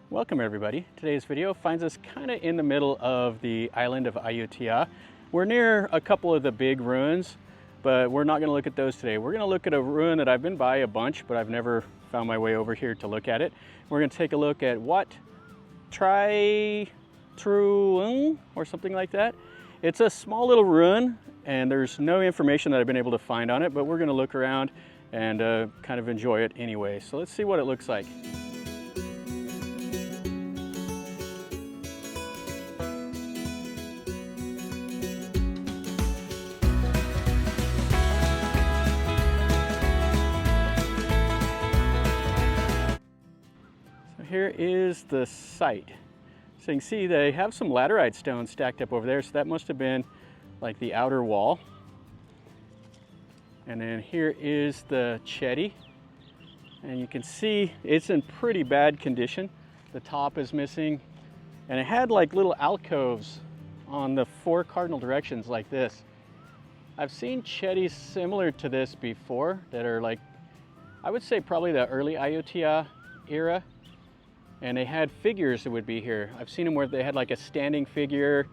Welcome everybody. Today's video finds us kind of in the middle of the island of Ayutthaya. We're near a couple of the big ruins, but we're not going to look at those today. We're going to look at a ruin that I've been by a bunch, but I've never found my way over here to look at it. We're going to take a look at Wat Trai Trueng or something like that. It's a small little ruin and there's no information that I've been able to find on it, but we're going to look around and kind of enjoy it anyway. So let's see what it looks like. Here is the site. So you can see they have some laterite stones stacked up over there, so that must have been like the outer wall. And then here is the chedi, and you can see it's in pretty bad condition. The top is missing, and it had like little alcoves on the 4 cardinal directions like this. I've seen chedis similar to this before that are like, I would say probably the early Ayutthaya era. And they had figures that would be here. I've seen them where they had like a standing figure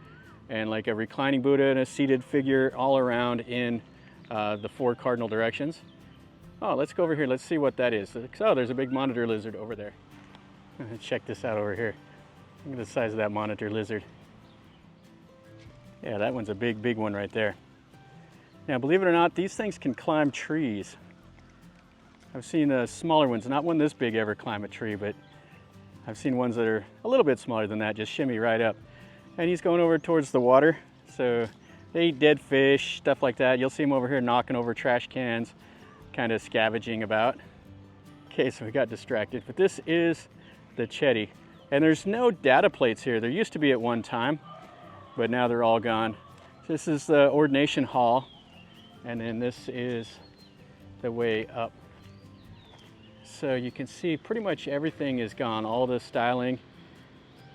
and like a reclining Buddha and a seated figure all around in the 4 cardinal directions. Oh, let's go over here. Let's see what that is. Oh, there's a big monitor lizard over there. Check this out over here. Look at the size of that monitor lizard. Yeah, that one's a big one right there. Now, believe it or not, these things can climb trees. I've seen smaller ones, not one this big ever climb a tree, but I've seen ones that are a little bit smaller than that, just shimmy right up. And he's going over towards the water. So they eat dead fish, stuff like that. You'll see him over here knocking over trash cans, kind of scavenging about. Okay, so we got distracted, but this is the chedi. And there's no data plates here. There used to be at one time, but now they're all gone. This is the ordination hall, and then this is the way up. So you can see pretty much everything is gone, all the styling.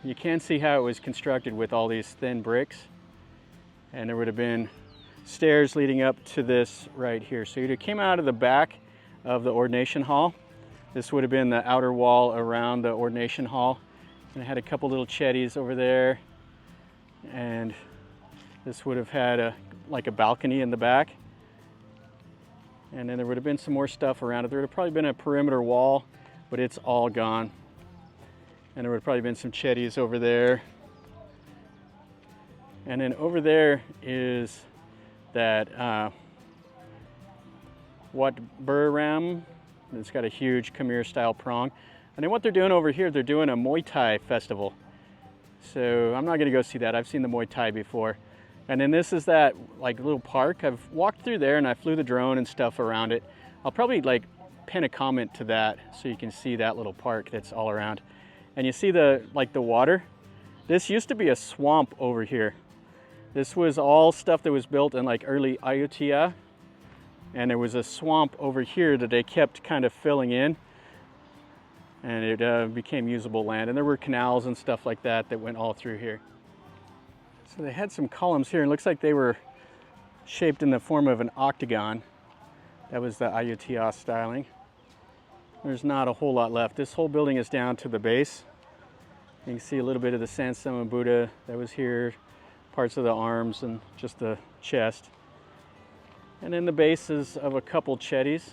You can see how it was constructed with all these thin bricks. And there would have been stairs leading up to this right here. So you came out of the back of the ordination hall. This would have been the outer wall around the ordination hall. And it had a couple little chedis over there. And this would have had like a balcony in the back. And then there would have been some more stuff around it. There would have probably been a perimeter wall, but it's all gone. And there would have probably been some chedis over there. And then over there is that Wat Phra Ram. It's got a huge Khmer style prong. And then what they're doing over here, they're doing a Muay Thai festival. So I'm not gonna go see that. I've seen the Muay Thai before. And then this is that like little park. I've walked through there and I flew the drone and stuff around it. I'll probably like pin a comment to that so you can see that little park that's all around. And you see the water. This used to be a swamp over here. This was all stuff that was built in like early Ayutthaya. And there was a swamp over here that they kept kind of filling in. And it became usable land. And there were canals and stuff like that that went all through here. So they had some columns here, and it looks like they were shaped in the form of an octagon. That was the Ayutthaya styling. There's not a whole lot left. This whole building is down to the base. You can see a little bit of the sandstone Buddha that was here, parts of the arms and just the chest. And then the bases of a couple chedis,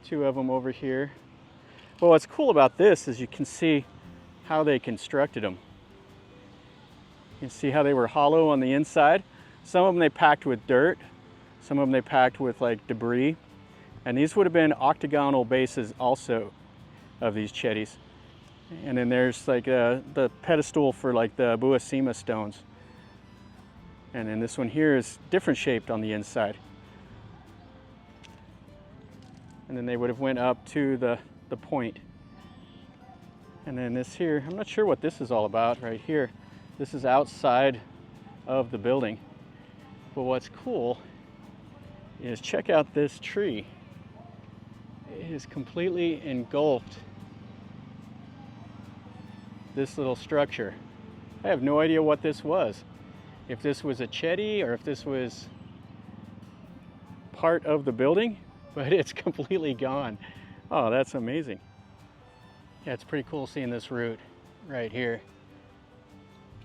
2 of them over here. Well, what's cool about this is you can see how they constructed them. You can see how they were hollow on the inside. Some of them they packed with dirt. Some of them they packed with like debris. And these would have been octagonal bases also of these chedis. And then there's like the pedestal for like the Buasima stones. And then this one here is different shaped on the inside. And then they would have went up to the point. And then this here, I'm not sure what this is all about right here. This is outside of the building. But what's cool is check out this tree. It is completely engulfed this little structure. I have no idea what this was. If this was a chedi or if this was part of the building, but it's completely gone. Oh, that's amazing. Yeah, it's pretty cool seeing this root. right here.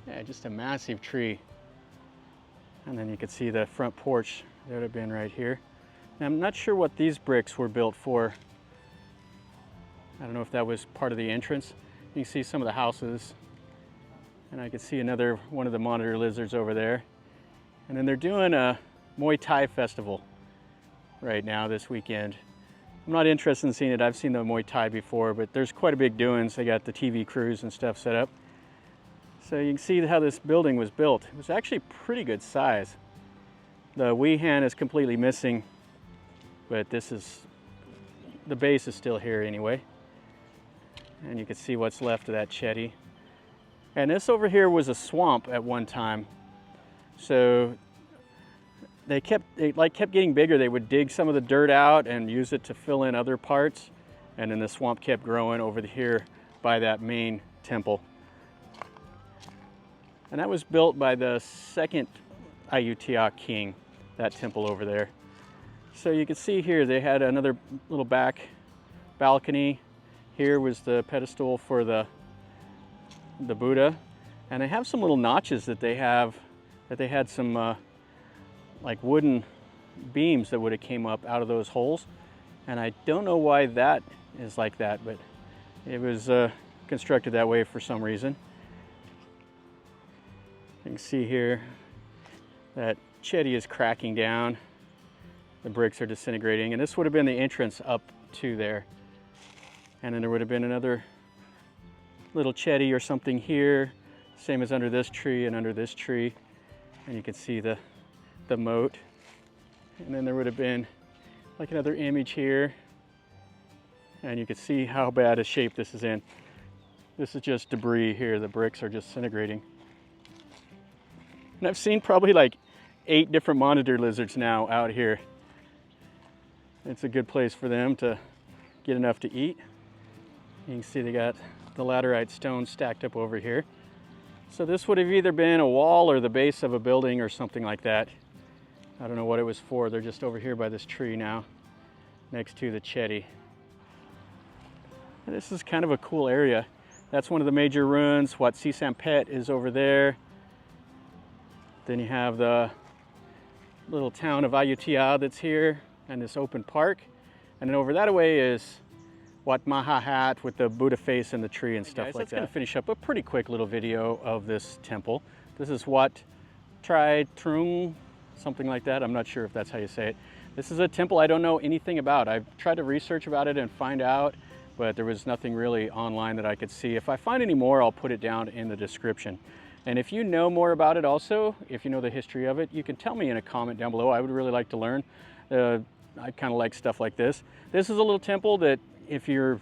Yeah, just a massive tree. And then you can see the front porch that would have been right here. Now, I'm not sure what these bricks were built for. I don't know if that was part of the entrance. You can see some of the houses. And I can see another one of the monitor lizards over there. And then they're doing a Muay Thai festival right now this weekend. I'm not interested in seeing it. I've seen the Muay Thai before, but there's quite a big doings. They got the TV crews and stuff set up. So you can see how this building was built. It was actually pretty good size. The Wehan is completely missing, but the base is still here anyway. And you can see what's left of that chedi. And this over here was a swamp at one time. So they kept getting bigger. They would dig some of the dirt out and use it to fill in other parts. And then the swamp kept growing over here by that main temple. And that was built by the second Ayutthaya king, that temple over there. So you can see here they had another little back balcony. Here was the pedestal for the Buddha. And they have some little notches that they had some like wooden beams that would have came up out of those holes. And I don't know why that is like that, but it was constructed that way for some reason. You can see here that chedi is cracking down. The bricks are disintegrating, and this would have been the entrance up to there. And then there would have been another little chedi or something here, same as under this tree and under this tree. And you can see the moat. And then there would have been like another image here. And you can see how bad a shape this is in. This is just debris here. The bricks are just disintegrating. And I've seen probably like 8 different monitor lizards now out here. It's a good place for them to get enough to eat. You can see they got the laterite stones stacked up over here. So this would have either been a wall or the base of a building or something like that. I don't know what it was for. They're just over here by this tree now, next to the chedi. And this is kind of a cool area. That's one of the major ruins. Wat Phet is over there. Then you have the little town of Ayutthaya that's here, and this open park. And then over that way is Wat Mahahat with the Buddha face in the tree and stuff like that. That's going to finish up a pretty quick little video of this temple. This is Wat Trai Trueng, something like that. I'm not sure if that's how you say it. This is a temple I don't know anything about. I've tried to research about it and find out, but there was nothing really online that I could see. If I find any more, I'll put it down in the description. And if you know more about it also, if you know the history of it, you can tell me in a comment down below. I would really like to learn. I kind of like stuff like this. This is a little temple that if you're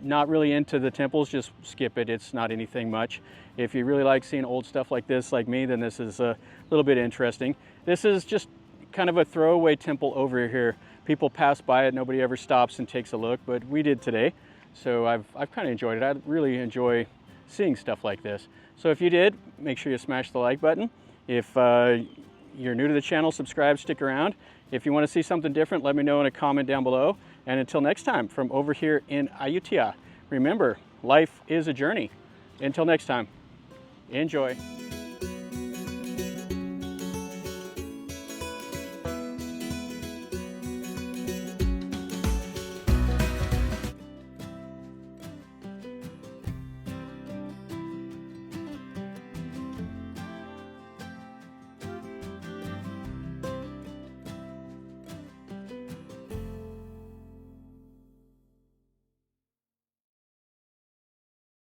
not really into the temples, just skip it. It's not anything much. If you really like seeing old stuff like this, like me, then this is a little bit interesting. This is just kind of a throwaway temple over here. People pass by it, nobody ever stops and takes a look, but we did today. So I've kind of enjoyed it. I really enjoy seeing stuff like this. So if you did, make sure you smash the like button. If you're new to the channel, subscribe, stick around. If you want to see something different, let me know in a comment down below. And until next time, from over here in Ayutthaya, remember, life is a journey. Until next time, enjoy.